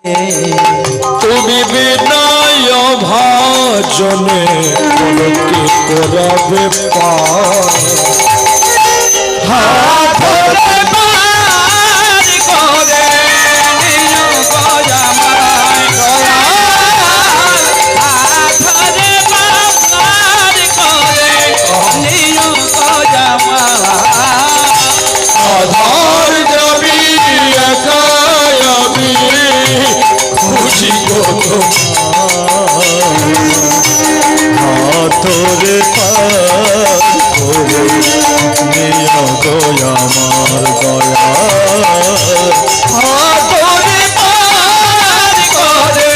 তুমি বিনয় ভাজনে কি করবে পার হাত ধরে পার করে নিও গয়ামায় হাত ধরে পার করে নিও গয়ামায় আধার যাবি একায়াবি খুশি গো হাতরে পার করে নিও গয়ামার গয়া হাতরে পার করে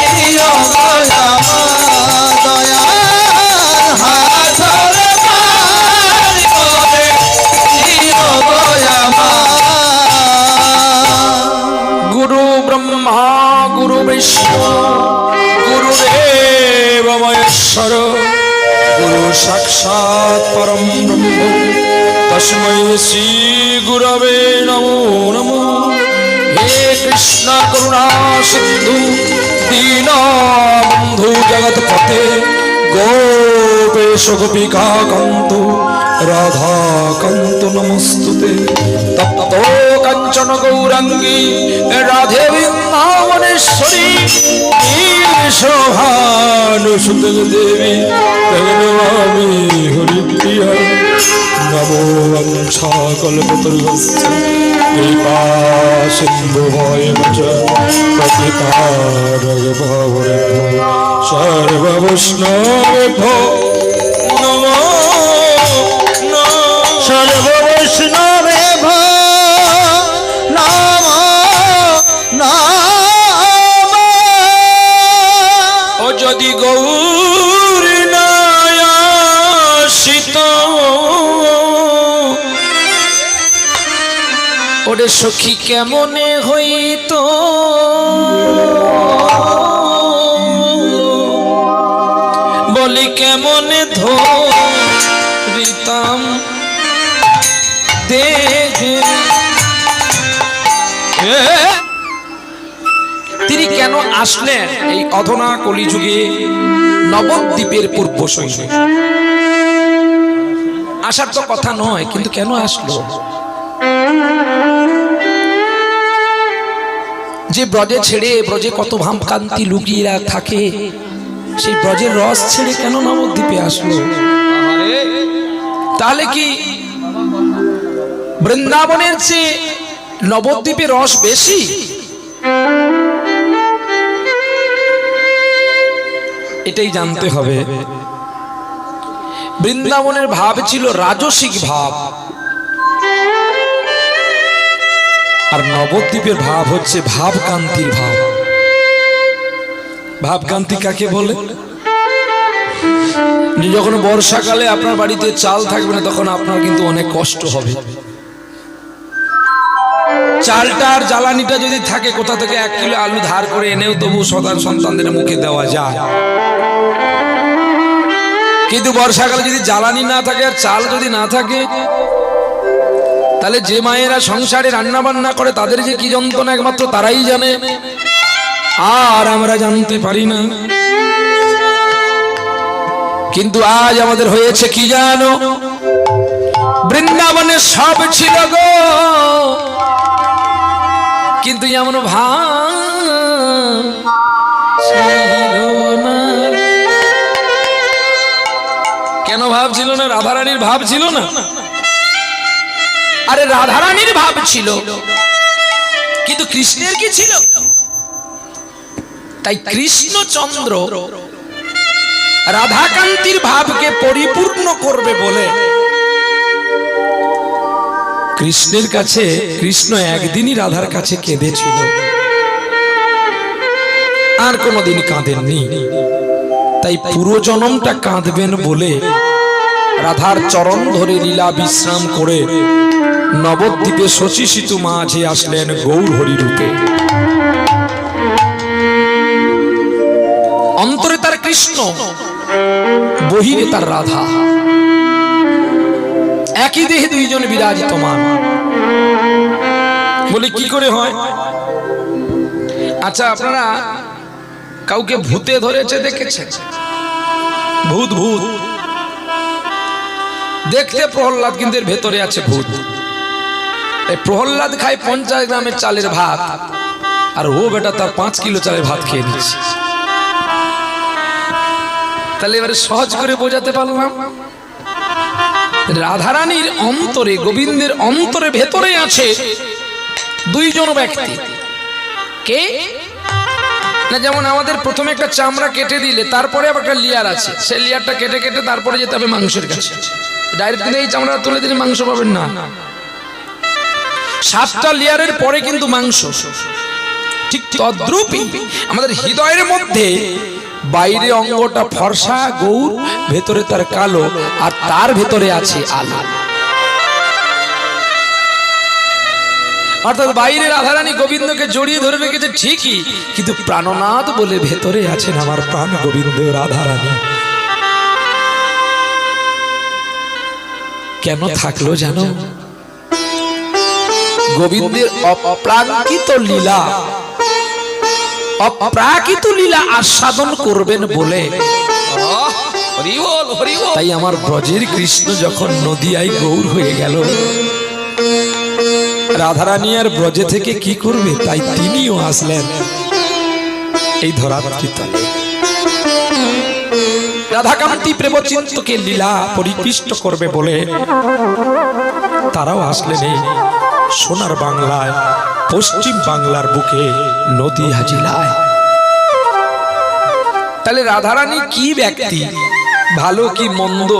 নিও গয়ামার গয়া হাতরে পার করে নিও গয়ামার গুরু ব্রহ্মা গুরু বিষ্ণু গুরুদেব মহেশ্বর গুরু সাক্ষাৎ পরম ব্রহ্ম তস্मै শ্রী গুরবে নমো নমঃ হে কৃষ্ণ করুণা সিন্ধু দীনবন্ধু জগৎপতে গোপেশ গোপিকা কান্ত রাধা কান্ত নমস্তুতে তপ্ত কাঞ্চন গৌরাঙ্গী রাধে বৃন্দাবনেশ্বরী শোভানুসুতে দেবী নমামি হরিপ্রিয়া নমো বংশা কল্পতরুশ্চ কৃপা সিন্ধু ভয়শ্চ পতিতানাং সর্ববৈষ্ণবেভ্যো নমো সর্ববৈষ্ণবেভ্যো নমো নমঃ ও যদি গৌর নায়াসিত ওরে সখী কেমনে হইত বলি কেমনে ধরিতাম দেখে তিনি কেন আসলেন এই অধনা কলিযুগে নবদ্বীপের পূর্ব শৈলে আসার তো কথা নয় কিন্তু কেন আসলো যে ব্রজে ছেড়ে ব্রজে কত ভামকান্তি লুকিয়ে থাকে সেই ব্রজের রস ছেড়ে কেন নবদ্বীপে আসলো তাহলে কি বৃন্দাবনের চেয়ে নবদ্বীপের রস বেশি এটাই জানতে হবে বৃন্দাবনের ভাব ছিল রাজসিক ভাব আর নবদ্বীপের ভাব হচ্ছে ভাবকান্তির ভাব ভাবকান্তি কাকে বলে যখন বর্ষাকালে আপনার বাড়িতে চাল থাকবে না তখন আপনার কিন্তু অনেক কষ্ট হবে চালটা আর জ্বালানিটা যদি থাকে কোথা থেকে 1 কিলো আলু ধার করে এনেও তবু সন্তানদের মুখে দেওয়া যায় কিন্তু বর্ষাকালে যদি জ্বালানি না থাকে আর চাল যদি না থাকে তাহলে যে মায়েরা সংসারে রান্না বান্না করে তাদের যে কি যন্ত্রণা একমাত্র তারাই জানে আর আমরা জানতে পারি না কিন্তু আজ আমাদের হয়েছে কি জানো বৃন্দাবনে সব ছিল গো কিন্তু এমন ভাব কেন ভাব ছিল না রাধারানীর ভাব ছিল না আরে রাধারানীর ভাব ছিল কিন্তু কৃষ্ণের কি ছিল তাই কৃষ্ণচন্দ্র রাধাকান্তির ভাবকে পরিপূর্ণ করবে বলে কৃষ্ণের কাছে কৃষ্ণ একদিনই রাধার কাছে কেঁদেছিল আর কোনোদিন কাঁদেননি তাই পুরো জন্মটা কাঁদবেন বলে রাধার চরণ ধরে লীলা বিশ্রাম করে নবদ্বীপে শশী সিতু মাঝে আসলেন গৌর হরি রূপে অন্তরে তার কৃষ্ণ বহিরে তার রাধা একই দেহে দুইজন বিরাজিতমান বলে কি করে হয় আচ্ছা, আপনারা কাউকে ভূতে ধরেছে দেখেছেন? ভূত ভূত দেখতে প্রহ্লাদ, কিন্তু এর ভেতরে আছে ভূত। এই প্রহ্লাদ খায় 50 গ্রামের চালের ভাত, আর ও বেটা তার 5 কিলো চালের ভাত খেয়ে নিচ্ছে। তাহলে এবারে সহজ করে বোঝাতে পারলাম, রাধারানীর অন্তরে, গোবিন্দের অন্তরে ভেতরে আছে দুইজন ব্যক্তি। কে না, যেমন আমাদের প্রথমে একটা চামড়া কেটে দিলে তারপরে আবার একটা লেয়ার আছে, সেই লেয়ারটা কেটে কেটে তারপরে যেতে হবে মাংসের কাছে। ডাইরেক্ট কিন্তু এই চামড়া তুলে দিলে মাংস পাবেন না, 7টা লেয়ারের পরে কিন্তু মাংস। ঠিক তদ্রূপই আমাদের হৃদয়ের মধ্যে বাইরে অঙ্গটা ফর্সা গৌর, ভেতরে তার কালো, আর তার ভেতরে আছে আলো। অর্থাৎ বাইরে রাধারানী গোবিন্দকে জড়িয়ে ধরে রেখেছে ঠিকই, কিন্তু প্রাণনাথ বলে ভেতরে আছেন আমার প্রাণ গোবিন্দ রাধারানী। কেন থাকলো জানো? গোবিন্দের অপ্রাকৃত লীলা, অপ্রাকৃত লীলা আস্বাদন করবেন বলে। তাই আমার ব্রজের কৃষ্ণ যখন নদিয়ায় গৌর হয়ে গেল, রাধারানী আর ব্রজে থেকে কি করবে, তাই তিনিও আসলেন এই ধরাতলে। রাধাকান্তি প্রেমচিন্তকে লীলা পরিকৃষ্ট করবে বলে তারাও আসলেন এই সোনার বাংলায়, পশ্চিম বাংলার বুকে নদিয়া জেলায়। তাহলে রাধারানী কি ব্যক্তি, ভালো কি মন্দ,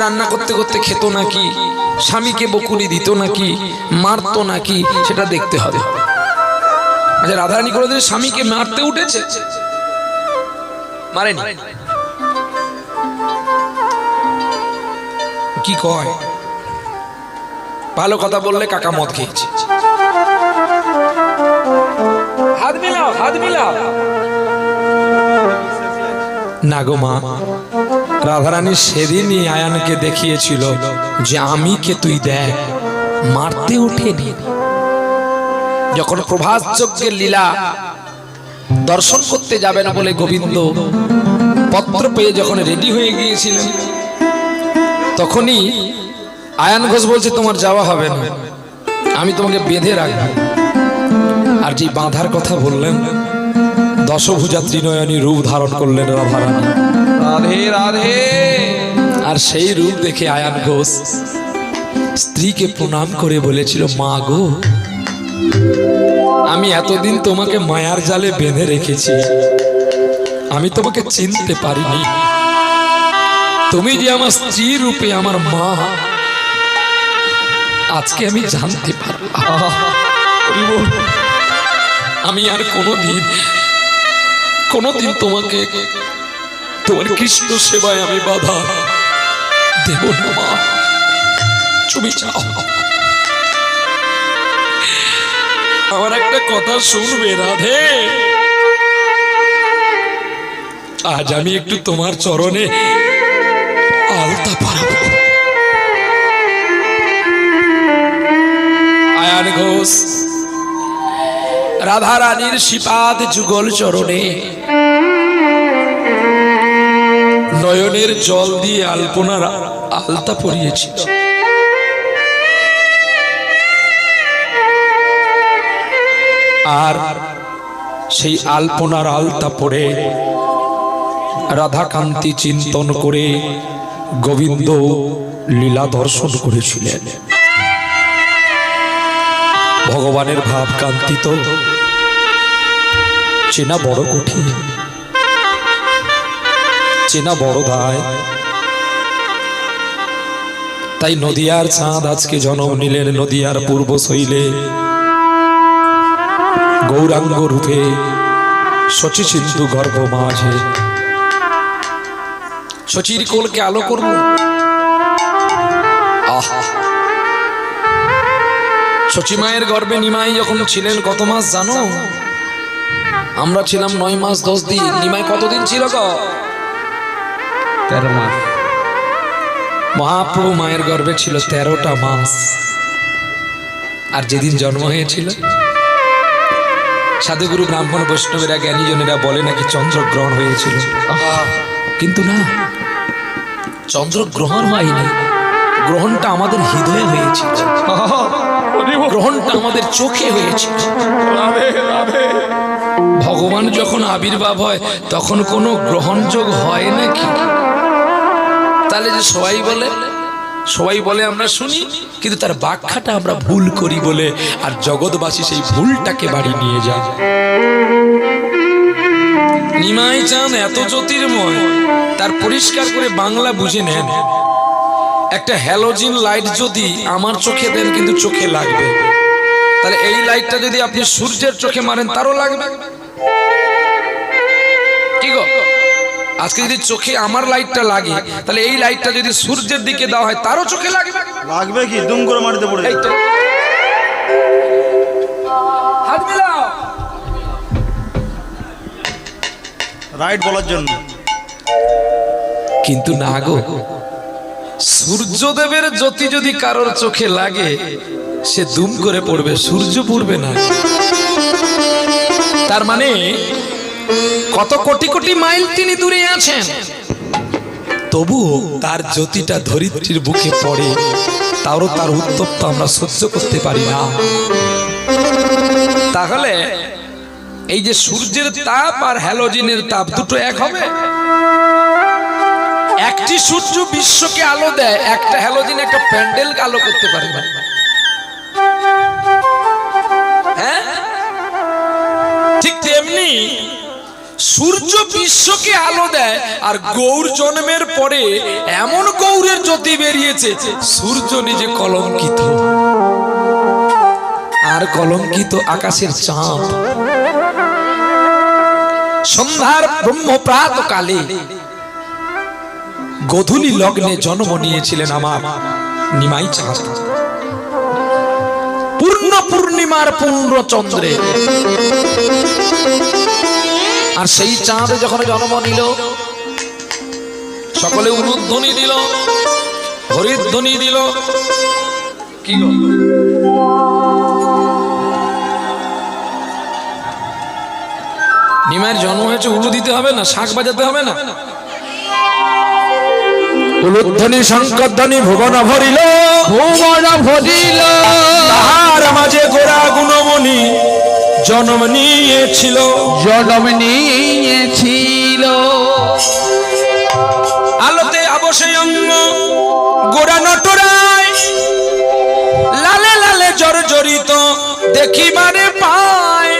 রান্না করতে করতে খেত নাকি, স্বামীকে বকুনি দিত নাকি, মারতো নাকি, সেটা দেখতে হবে। আচ্ছা, রাধারানী কোনোদিন স্বামীকে মারতে উঠেছে? মারেনি। কি কয়? ভালো কথা বললে কাকা মদ খেয়েছে। হাত মিলাও, হাত মিলাও। না গো মা, রাধারানী সেদিনই আয়ানকে দেখিয়েছিল যে আমি কে তুই দেখ, মারতে ওঠেনি। যখন প্রভাস যজ্ঞের লীলা দর্শন করতে যাবেন বলে গোবিন্দ পত্র পেয়ে যখন রেডি হয়ে গিয়েছিলেন, তখনই আয়ান ঘোষ বলছে তোমার যাওয়া হবে না, আমি তোমাকে বেঁধে রাখবো। আর যে বাঁধার কথা বললেন, দশভুজা ত্রিনয়নী রূপ ধারণ করলেন রাধারানী। রাধে রাধে। আর সেই রূপ দেখে আয়ান ঘোষ স্ত্রীকে প্রণাম করে বলেছিল, মা গো, আমি এতদিন তোমাকে মায়ার জালে বেঁধে রেখেছি, আমি তোমাকে চিনতে পারিনি। তুমি যে আমার স্ত্রী রূপে আমার মা, আজকে আমি জানতে পারলাম। আমি আর কোনোদিন তোমাকে তোমার কৃষ্ণ সেবায় আমি বাধা দেব না মা, তুমি যাও। আমার একটা কথা শুনবে রাধে, আজ আমি একটু তোমার চরণে আলতা পরাবো। আয়ান ঘোষ রাধারানীর শ্রীপাদ যুগল চরণে নয়নের জল দিয়ে আলপনার আলতা পরিয়েছিল। আর সেই আলপনার আলতা পরে রাধাকান্তি চিন্তন করে গোবিন্দ লীলা দর্শন করেছিলেন। ভগবানের ভাব কান্তি তো চেনা বড় কঠিন, চেনা বড় দায়। তাই নদিয়ার চাঁদ আজকে জন্ম নিলেন নদিয়ার পূর্ব শৈলে, গৌরাঙ্গ রূপে শচী সিন্ধু গর্ভ মাঝে। শচীর কোলকে আলো করল। শচী মায়ের গর্ভে নিমাই যখন ছিলেন কত মাস জানো? আমরা ছিলাম 9 মাস 10 দিন। নিমাই কতদিন ছিল গো? 13 মাস। মহাপ্রভু মায়ের গর্ভে ছিল 13টা মাস। আর যেদিন জন্ম হয়েছিল সাধুগুরু ব্রাহ্মণ বৈষ্ণবেরা জ্ঞানীজনেরা বলে নাকি চন্দ্রগ্রহণ হয়েছিল, কিন্তু না, চন্দ্রগ্রহণ হয়নি। গ্রহণটা আমাদের হৃদয়ে হয়েছিল, গ্রহণটা আমাদের চোখে হয়েছিল। ভগবান যখন আবির্ভাব হয় তখন কোনো গ্রহণযোগ হয় নাকি? তাহলে যে সবাই বলে আমরা শুনি, কিন্তু তার ব্যাখ্যাটা আমরা ভুল করি বলে, আর জগৎবাসী সেই ভুলটাকে বাড়ি নিয়ে যায়। নিমাই চাঁদ এত জ্যোতির্ময়, তার পরিষ্কার করে বাংলা বুঝে নেন। একটা হ্যালোজিন লাইট যদি আমার চোখে দেন কিন্তু চোখে লাগবে, তাহলে এই লাইটটা যদি আপনি সূর্যের চোখে মারেন তারও লাগবে। কি গো, আজকে যদি চোখে আমার লাইটটা লাগে, তাহলে এই লাইটটা যদি সূর্যের দিকে দেওয়া হয় তারও চোখে লাগবে। লাগবে কি, দুম করে মাটিতে পড়ে এই তো হাত মিলাও রাইট বলার জন্য। কিন্তু না গো, সূর্যদেবের জ্যোতি যদি কারোর চোখে লাগে সে দুম করে পড়বে, সূর্য পড়বে না। তার মানে কত কোটি কোটি মাইল তিনি দূরে আছেন, তবুও তার জ্যোতিটা ধরিত্রীর বুকে পড়ে, তারও তার উত্তপ্ত আমরা সহ্য করতে পারি না। তাহলে এই যে সূর্যের তাপ আর হ্যালোজিনের তাপ দুটো এক হবে? একটি সূর্য বিশ্বকে আলো দেয়, একটা হ্যালোজিন একটা প্যান্ডেলকে আলো করতে পারে না। হ্যাঁ, ঠিক তেমনি সূর্য বিশ্বকে আলো দেয়, আর গৌর জন্মের পরে এমন গৌরের জ্যোতি বেরিয়েছে, সূর্য নিজে কলঙ্কিত, আর কলঙ্কিত আকাশের চাঁদ। সন্ধ্যার ব্রহ্মপ্রাত কালে গোধূলি লগ্নে জন্ম নিয়েছিলেন আমার নিমাই চাঁদ, পূর্ণ পূর্ণিমার পূর্ণ চন্দ্রে। আর সেই চাঁদ যখন জন্ম নিল, সকলে উলুধ্বনি দিল, হরিধ্বনি দিল। কি গো, নিমাইয়ের জন্ম হয়েছে, উলু দিতে হবে না, শাঁখ বাজাতে হবে না? উলুধ্বনি শঙ্করধ্বনি ভুবন ভরিল, ভুবন ভরিল, তাহার মাঝে গোরা গুণমণি জন্ম নিয়েছিল, জন্ম নিয়েছিল। আলোতে আবশে অঙ্গ গোরা নটরায়, লালে লালে জর্জরিত দেখিবারে পায়।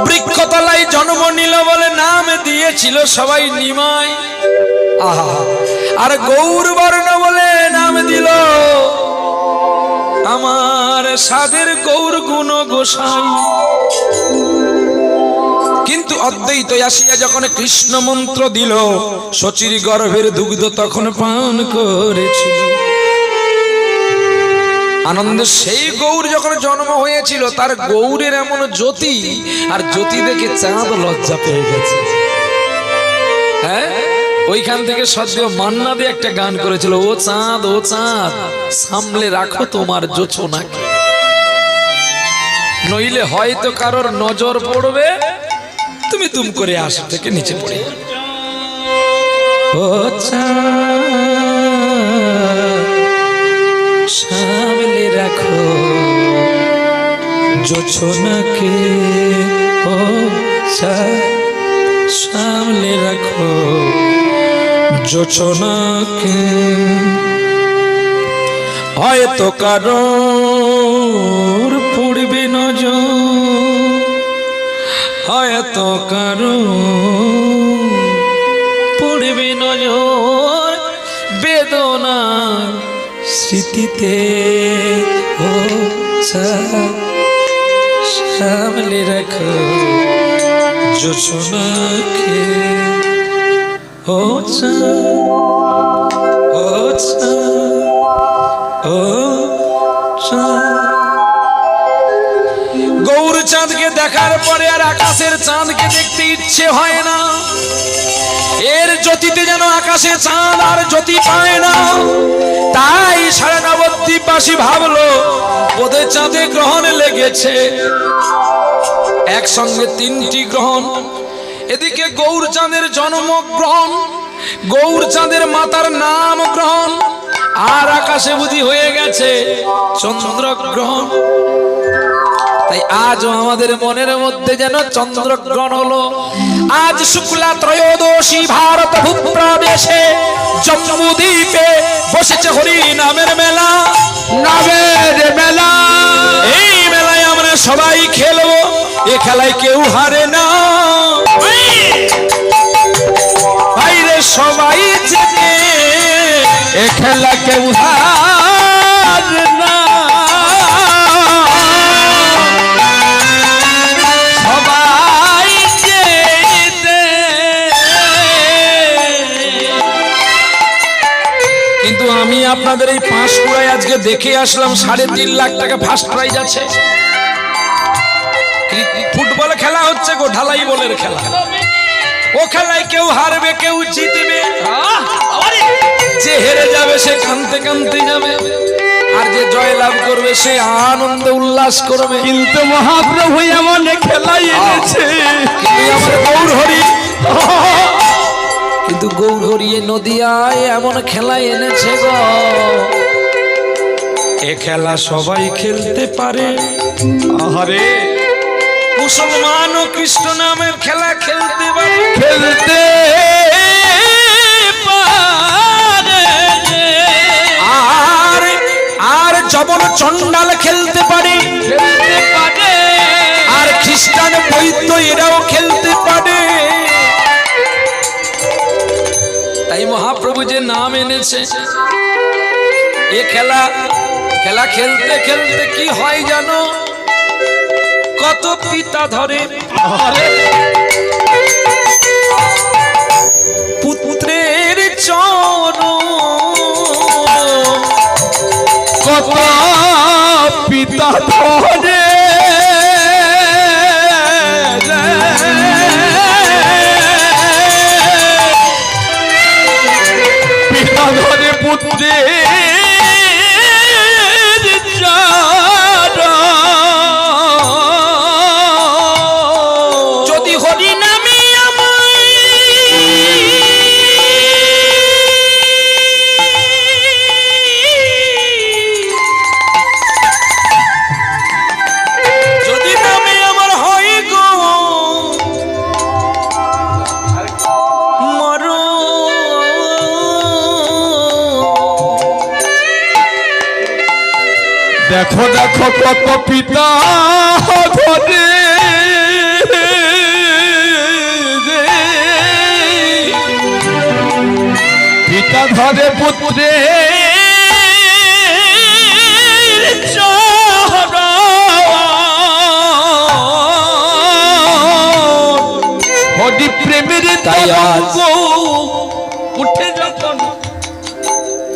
বৃক্ষতলায় জন্ম নিল বলে নাম দিয়েছিল সবাই নিমাই। আহা, আর গৌর বর্ণ বলে নাম দিল আমার সাধের গৌর গুণ গোসাই। কিন্তু অদ্বৈত আসিয়া যখন কৃষ্ণ মন্ত্র দিল, শচীর গর্ভের দুগ্ধ তখন পান করেছিল। আনন্দে সেই গৌর যখন জন্ম হয়েছিল, তার গৌরের এমন জ্যোতি, আর জ্যোতি দেখে চাঁদ লজ্জা পেয়ে গেছে। হ্যাঁ, ওইখান থেকে সদ্য মান্না দিয়ে একটা গান করেছিল, ও চাঁদ ও চাঁদ সামলে রাখো তোমার জোছনাকে, নইলে হয়তো কারোর নজর পড়বে, তুমি তুম করে আশা থেকে নিচে পড়ে। ও চাঁদ সামলে রাখো জোছনাকে, ও চাঁদ সামলে রাখো জোছনাকে। হয়তো কারোর পড়বে নজর, হয়তো কারোর পড়বে নজর, বেদনার স্মৃতিতে। ও চাঁদ সামলে রাখো জোছনাকে, ও চাঁদ, ও চাঁদ, ও চাঁদ। গৌর চাঁদকে দেখার পরে আর আকাশের চাঁদকে দেখতে ইচ্ছে হয় না। এর জ্যোতিতে যেন আকাশে চাঁদ আর জ্যোতি পায় না। তাই সাড়ে নবদ্বীপবাসী ভাবলো বোধহয় চাঁদে গ্রহণ লেগেছে। একসঙ্গে তিনটি গ্রহণ, এদিকে গৌরচাঁদের জন্মগ্রহণ, গৌরচাঁদের মাতার নাম গ্রহণ, আর আকাশে বুঝি হয়ে গেছে চন্দ্রগ্রহণ। তাই আজও আমাদের মনের মধ্যে যেন চন্দ্রগ্রহণ হলো। আজ শুক্লা ত্রয়োদশী ভারত ভূপ্রদেশে জম্বুদ্বীপে বসেছে হরি নামের মেলা, নামের মেলা। এই মেলায় আমরা সবাই খেলবো, এ খেলায় কেউ হারে না। বাইরে সবাই জেনে এ খেলা কেউ হারে না। সবাই জেনে। কিন্তু আমি আপনাদের এই পাঁশকুড়ায় আজকে দেখে আসলাম 3.5 লাখ টাকা ফার্স্ট প্রাইজ আছে। ফুটবল খেলা হচ্ছে গো, ঢালাই বলের খেলা। ও খেলায় কেউ হারবে কেউ জিতবে, যে হেরে যাবে সে কাঁদতে কাঁদতে যাবে, আর যে জয় লাভ করবে সে আনন্দে উল্লাস করবে। কিন্তু মহাপ্রভু এমন খেলাই এনেছে, কিন্তু গৌর হরিয়ে নদিয়ায় এমন খেলা এনেছে গো, এ খেলা সবাই খেলতে পারে। আহারে মুসলমান ও কৃষ্ণ নামের খেলা খেলতে পারে, খেলতে পারে। আর আর জবন চন্ডাল খেলতে পারে, খেলতে পারে। আর খ্রিস্টান বৈদ্য এরাও খেলতে পারে। তাই মহাপ্রভু যে নাম এনেছে, এ খেলা খেলা খেলতে খেলতে কি হয় জানো, কত পিতা ধরে পুত্রের চরণ, কত পিতা ধরে পিতা ধরে পুত্রের যদি হরি নামে যদি নামে আমার হয় গো মর, দেখো দেখো কত পিতা ধরে পিতা ধরে পুত্রে হরি প্রেমের তাই আজ উঠে যখন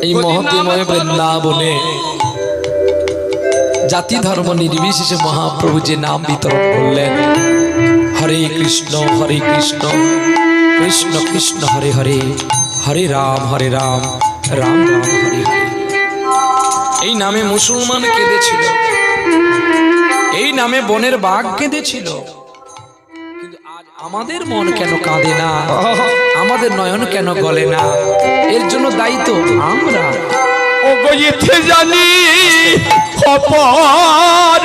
এই মহতিময় বৃন্দাবনে জাতি ধর্ম নির্বিশেষে মহাপ্রভু যে নাম বিতরণ করলেন, হরে কৃষ্ণ কৃষ্ণ কৃষ্ণ হরে হরে, হরে রাম রাম রাম হরে হরে। এই নামে মুসলমান কেঁদেছিল, এই নামে বনের বাঘ কেঁদেছিল। কিন্তু আজ আমাদের মন কেন কাঁদে না, আমাদের নয়ন কেন গলে না? এর জন্য দায়িত্ব আমরা। ও গইতে জানি অপরাধ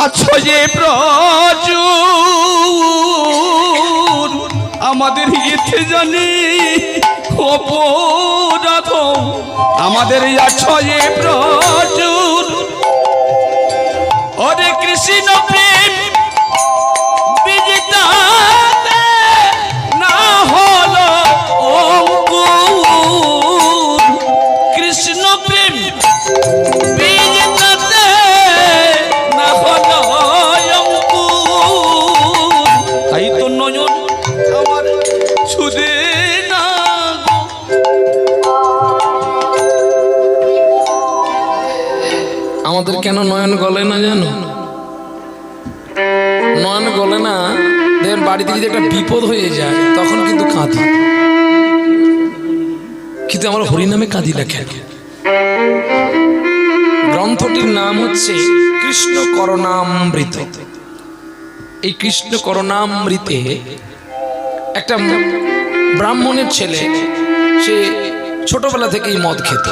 আছো যে প্রচুর, আমাদের ইচ্ছে জানি অপরাধ আমাদের আছো যে প্রচুর। ওরে কৃষ্ণ প্রেম বিজিতা না হলো অঙ্কুর, কৃষ্ণ প্রেম বিজিতাতে না হলো অঙ্কুর। তাই তো নয়ন আমার ছুদে না গো। আমাদের কেন নয়ন গলে না জানো? নয়ন গলে না, দেখবেন বাড়িতে যদি একটা বিপদ হয়ে যায় তখন কিন্তু কাঁদি, কিন্তু আমরা হরিনামে কাঁদি না কেন? গ্রন্থটির নাম হচ্ছে কৃষ্ণ করণামৃত। এই কৃষ্ণ করুণামৃতে একটা ব্রাহ্মণের ছেলে, সে ছোটবেলা থেকেই মদ খেত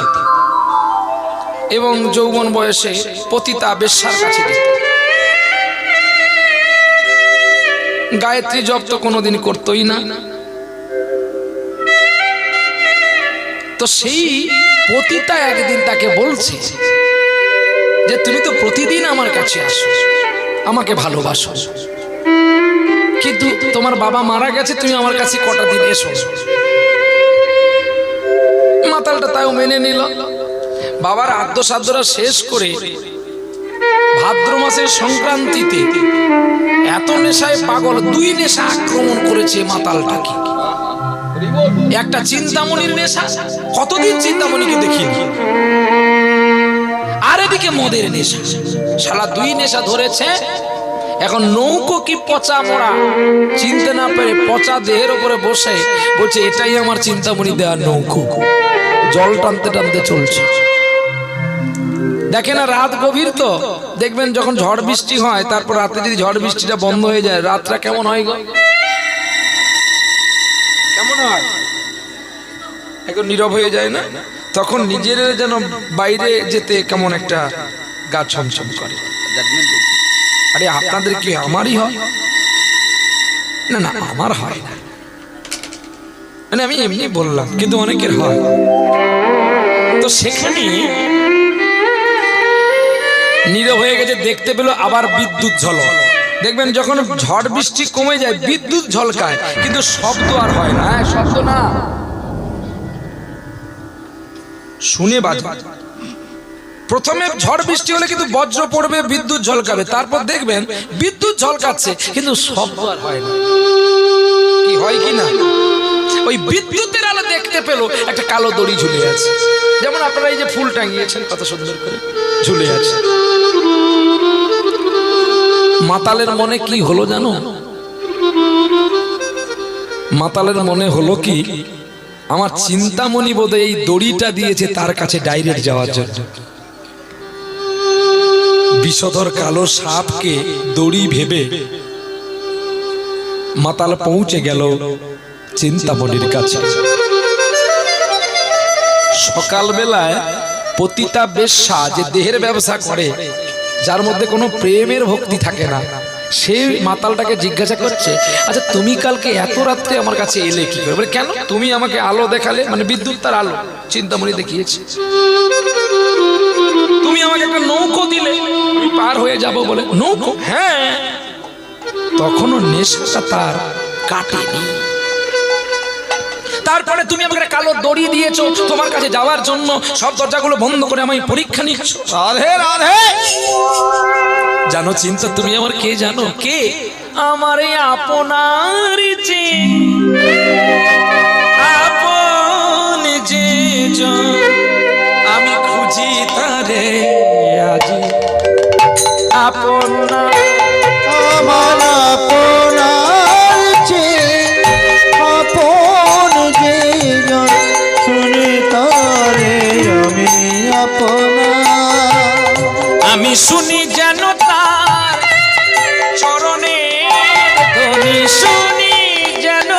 এবং যৌবন বয়সে পতিতা বেশ্যার কাছে যেত। গায়ত্রী জপ তো কোনোদিন করতোই না। তো সেই পতিতা একদিন তাকে বলছে যে তুমি তো প্রতিদিন আমার কাছে আসো, আমাকে ভালোবাসো, কিন্তু তোমার বাবা মারা গেছে, তুমি আমার কাছে কটা দিন এসো। মাতালটা তাও মেনে নিল। বাবার আদ্যসাধ্যরা শেষ করে ভাদ্র মাসের সংক্রান্তিতে এত নেশায় পাগল, 2 নেশা আক্রমণ করেছে মাতালটাকে। একটা চিন্তামণির নেশা, কতদিন চিন্তামণিকে দেখিনি, আর এদিকে মদের নেশা, শালা 2 নেশা ধরেছে। এখন নৌকো কি পচা মরা চিনতে না পেরে পচা দেহের উপরে বসে বলছে এটাই আমার চিন্তামণি দেওয়ার নৌকো, জল টানতে টানতে চলছে। দেখে না রাত গভীর, তো দেখবেন যখন ঝড় বৃষ্টি হয় তারপর রাতে যদি ঝড় বৃষ্টিটা বন্ধ হয়ে যায়, রাতটা কেমন হয় গো? কেমন হয়? এখন নীরব হয়ে যায় না? তখন নিজের যেন বাইরে যেতে কেমন একটা গা ছমছম করে। আরে আপনাদের কি আমারই হয়? না না, আমার হয় না, মানে আমি এমনি বললাম, কিন্তু অনেকের হয়। তো সেখানে নীরব হয়ে গেছে, দেখতে পেল আবার বিদ্যুৎ ঝলক। দেখবেন যখন ঝড় বৃষ্টি কমে যায় বিদ্যুৎ ঝলকায়, কিন্তু শব্দ আর হয় না। শব্দ না, শুনে বাজবে। প্রথমে ঝড় বৃষ্টি হলে কিন্তু বজ্র পড়বে, বিদ্যুৎ ঝলকাবে, তারপর দেখবেন বিদ্যুৎ ঝলকাচ্ছে কিন্তু শব্দ আর হয় না। কি হয় কি না? ওই বিদ্যুতের আলো দেখতে পেল একটা কালো দড়ি ঝুলে আছে, যেমন আপনারা এই যে ফুল টাঙিয়েছেন কত সুন্দর করে ঝুলে আছে। মাতালের মনে কি হলো জানো? মাতালের মনে হলো কি, আমার চিন্তামণি বোধহয় এই দড়িটা দিয়েছে তার কাছে ডাইরেক্ট যাওয়ার জন্য। বিষধর কালো সাপকে দড়ি ভেবে মাতাল পৌঁছে গেল চিন্তামণির কাছে। সকালবেলায় পতিতা বেশ্যা যে দেহের ব্যবসা করে, যার মধ্যে কোনো প্রেমের ভক্তি থাকে না, সেই মাতালটাকে জিজ্ঞাসা করছে, আচ্ছা তুমি কালকে এত রাত্রে আমার কাছে এলে কি করে? বলে কেন? তুমি আমাকে আলো দেখালে, মানে বিদ্যুৎ তার আলো চিন্তামণি দেখিয়েছে, তুমি আমাকে একটা নৌকো দিলে আমি পার হয়ে যাব বলে। নৌকো? হ্যাঁ। তখনও নেশাটা তার কাটেনি। তারপরে তুমি আমাকে কালো দড়ি দিয়েছো তোমার কাছে যাওয়ার জন্য, সব দরজাগুলো বন্ধ করে আমি পরীক্ষা নিচ্ছ। রাধে রাধে। জানো চিন্তা তুমি আমার কে জানো? কে? আমার এই আপনার যে আপন যে আমি খুঁজি তারে আজি আপনা। আমার আপনার যে আপন যে শুনে তারে আমি আপনা। আমি শুনি যেন তার চরণের ধ্বনি, শুনি যেন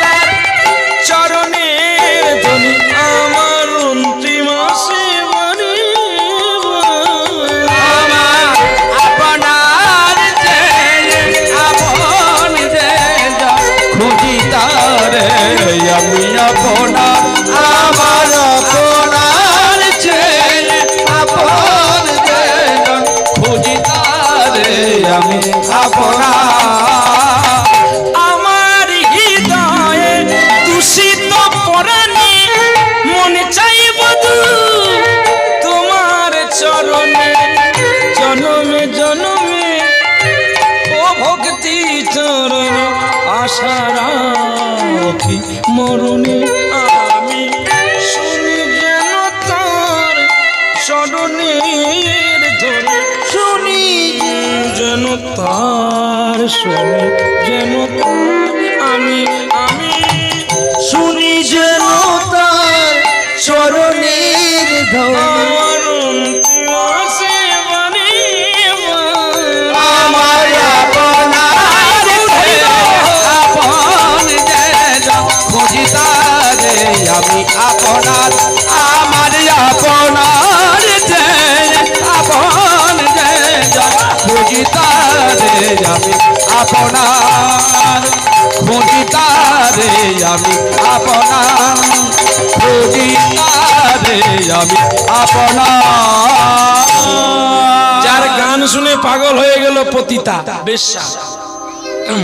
তার চরণের ধ্বনি আমার অন্তিম আসে মনে। আমার আপনার যে আপন যে খুঁজি তারে আমি আপনা। আমার আপনার যে আপন যে খুঁজি তারে আমি আপনা। আমার হৃদয়ে দূষিত পরাণে মনে চাই বধু তোমার চরণে জনমে জনমে ও ভক্তি চরণে আশা রাখি মরণে। আমি শুনি যেন তার চরণের ধরে, শুনি যেন তার, শুনি যেন তার, আমি শুনি যেন তার চরণের ধ্বনি আমার অন্তিম আসে মানে আমার আপনার আপনার খুঁজি তারে আমি আপনার খুঁজি তারে আমি আপনার যার গান শুনে পাগল হয়ে গেল পতিতা বেশ্যা।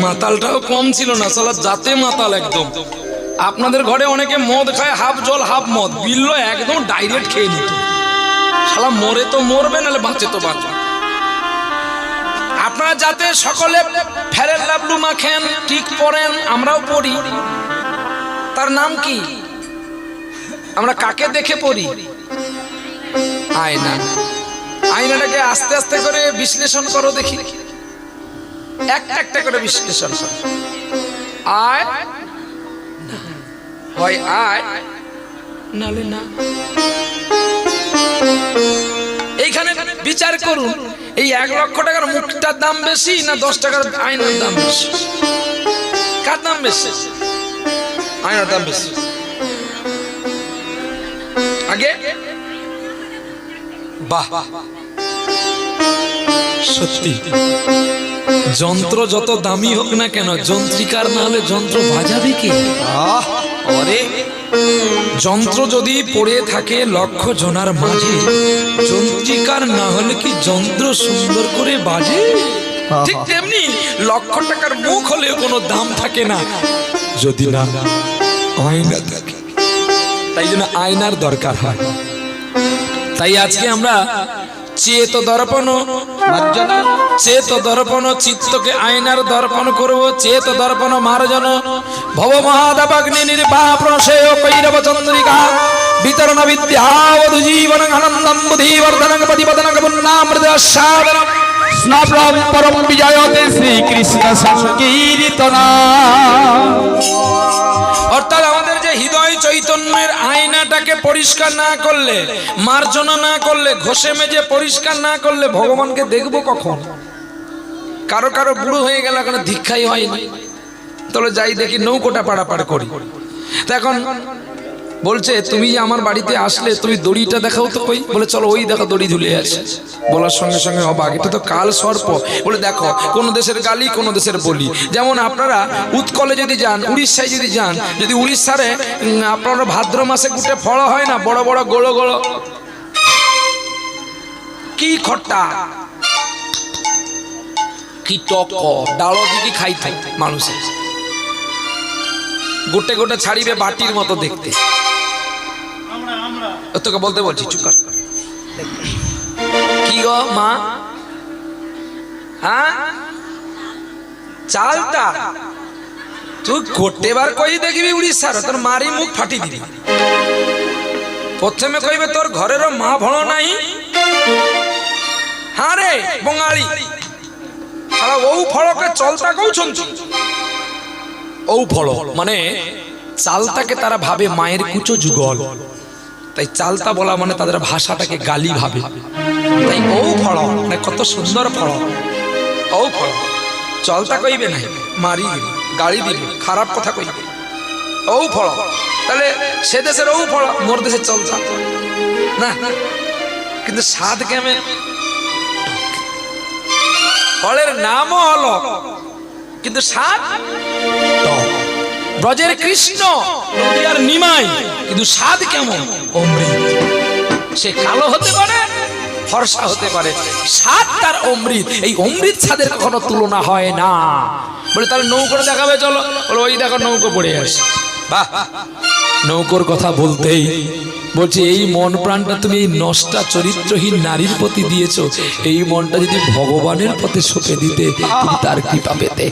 মাতালটাও কম ছিল না, সালা জাতে মাতাল একদম। আপনাদের ঘরে অনেকে মদ খায়, হাফ জল হাফ মদ, বিললো একদম ডাইরেক্ট খেয়ে নিত। শালা মরে তো মরবে, নাহলে বাঁচে তো বাঁচবে। আপনারা যাতে সকলে ফেরের লাভলু মাখেন, ঠিক পড়েন, আমরাও পড়ি। তার নাম কি? আমরা কাকে দেখে পড়ি? আয়না। আয়নাটাকে আস্তে আস্তে করে বিশ্লেষণ করো দেখি, একটা একটা করে বিশ্লেষণ করো। আয় হয় আয়, নালে না। এইখানে বিচার করুন, এই 1 লক্ষ টাকার মুখটার দাম বেশি না 10 টাকার আয়নার দাম বেশি? কার দাম বেশি? আয়নার দাম বেশি। আগে বাহ, সত্যি যন্ত্র যত দামি হোক না কেন, যন্ত্রিকার না হলে যন্ত্র বাজাবে কে? আরে যন্ত্র যদি পড়ে থাকে লক্ষ জনার মাঝে, যন্ত্রিকার না হলে কি যন্ত্র সুন্দর করে বাজে? ঠিক তেমনি লক্ষ টাকার মুখ হলেও কোনো দাম থাকে না যদি না আয়না থাকে। তাই জন্য আয়নার দরকার হয়। তাই আজকে আমরা চেত দর্পণ, চেত দর্পণ, চিত্তকে আয়নার দর্পণ করব। চেত দর্পণ মার্জন ভব মহাদাবাগ্নি নির্বাহ প্রশয় কৈরব চন্দ্রিকা বিতরণ বিদ্যাবধু জীবন আনন্দম বুদ্ধিবর্ধনং প্রতিপদনং পুণ্যামৃত সাধনম স্নাপ্রম পরম বিজয়তে শ্রীকৃষ্ণ সংকীর্তনা। অর্থাৎ আমাদের যে হৃদয় চৈতন্যের আয়নাটাকে পরিষ্কার না করলে, মার্জনা না করলে, ঘষে মেজে পরিষ্কার না করলে ভগবানকে দেখবো কখন? কারো কারো বুড়ো হয়ে গেল, এখনো দীক্ষাই হয়নি। তাহলে যাই দেখি নৌকোটা পারাপার করি। তা এখন বলছে, তুমি যে আমার বাড়িতে আসলে তুমি দড়িটা দেখাও তো। কই? বলে চলো ওই দেখো দড়ি ঝুলে আছে। বলার সঙ্গে সঙ্গে অবাক, এটা তো কাল সর্প। বলে দেখো, কোন দেশের গালি কোন দেশের বলি। যেমন আপনারা উৎকলে যদি যান, উড়িষ্যায় যদি যান, যদি উড়িষ্যারে আপনারা ভাদ্র মাসে গুটে ফল হয় না, বড় বড় গোলো গোলো, কি খট্টা কি টক, ডাল কি খাই থাই মানুষের, গোটে গোটে ছাড়িবে বাটির মতো দেখতে। তোকে বলতে বলছি, চুপ কর। কি গো মা, হ্যাঁ চালটা তুই গোটে বার কই দেখবি উড়িষ্যার, তোর মারি মুখ ফাটি দিবি। প্রথমে কইবে তোর ঘরেরও মা ভল নাই। হ্যাঁ রে বঙালি, সারা ও ফলকে চলতা কৌছন। ও ফল মানে চালতাকে তারা ভাবে মায়ের কুচো যুগল, তাই চালতা বলা মানে তাদের ভাষাটাকে গালি ভাবে। তাই ও ফল মানে কত সুন্দর ফল, ও ফল চলতা কইবে নাই, মারি দিবে, গালি দিবে, খারাপ কথা কইবে। ও ফল তাহলে সে দেশের ও ফল, মোর দেশের চলতা না। কিন্তু স্বাদ কেমন? ফলের নামও হলো কিন্তু স্বাদ টক। ব্রজের কৃষ্ণ, নদিয়ার নিমাই, কিন্তু স্বাদ কেমন? অমৃত। সে কালো হতে পারে, ফর্সা হতে পারে, স্বাদ তার অমৃত। এই অমৃত স্বাদের কখনো তুলনা হয় না। বলে তাহলে নৌকোটা দেখাবে চলো। বলে ওই দেখো নৌকো পড়ে আসে। বাহ, নৌকোর কথা বলতেই বলছে, এই মন প্রাণটা তুমি এই নষ্টা চরিত্রহীন নারীর প্রতি দিয়েছো, এই মনটা যদি ভগবানের পথে সঁপে দিতে, তুমি তার কৃপা পেতে।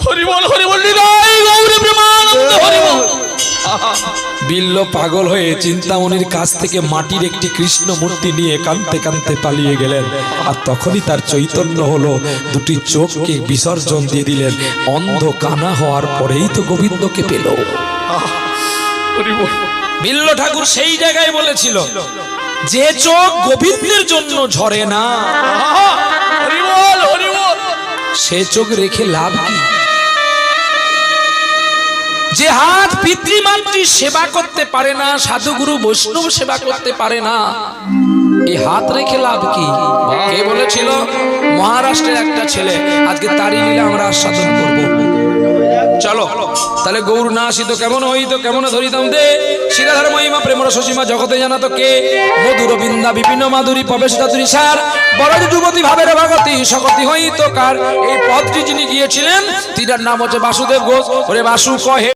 বিল্ল পাগল হয়ে চিন্তামণির কাছ থেকে মাটির একটি কৃষ্ণ মূর্তি নিয়ে কাঁদতে কাঁদতে পালিয়ে গেলেন। আর তখনই তার চৈতন্য হলো, দুটি চোখকে বিসর্জন দিয়ে দিলেন। অন্ধ কানা হওয়ার পরেই তো গোবিন্দকে পেল। বিল্ল ঠাকুর সেই জায়গায় বলেছিল, যে চোখ গোবিন্দের জন্য ঝরে না, সে চোখ রেখে লাভ কি? যে হাত পিতৃমাতৃ সেবা করতে পারে না, সাধুগুরু বৈষ্ণব সেবা করতে পারে না, এই হাত রেখে লাভ কি? কে বলেছিল? মহারাষ্ট্রের একটা ছেলে। আজকে তারই লীলা আমরা আস্বাদন করব। চলো তাহলে গৌর না আসিত কেমন হইতো, কেমন ধরিতাম দে শিরাধার মহিমা প্রেমর সসীমা জগতে জানাতো কে? মধুর বৃন্দা বিপিন মাধুরী প্রবেশ দাতুরী সার বরদ যুবতী ভাবের ভাগতি সকতি হইতো কার। এই পথটি যিনি গিয়েছিলেন তিনার নাম হচ্ছে বাসুদেব ঘোষ। ওরে বাসু কহে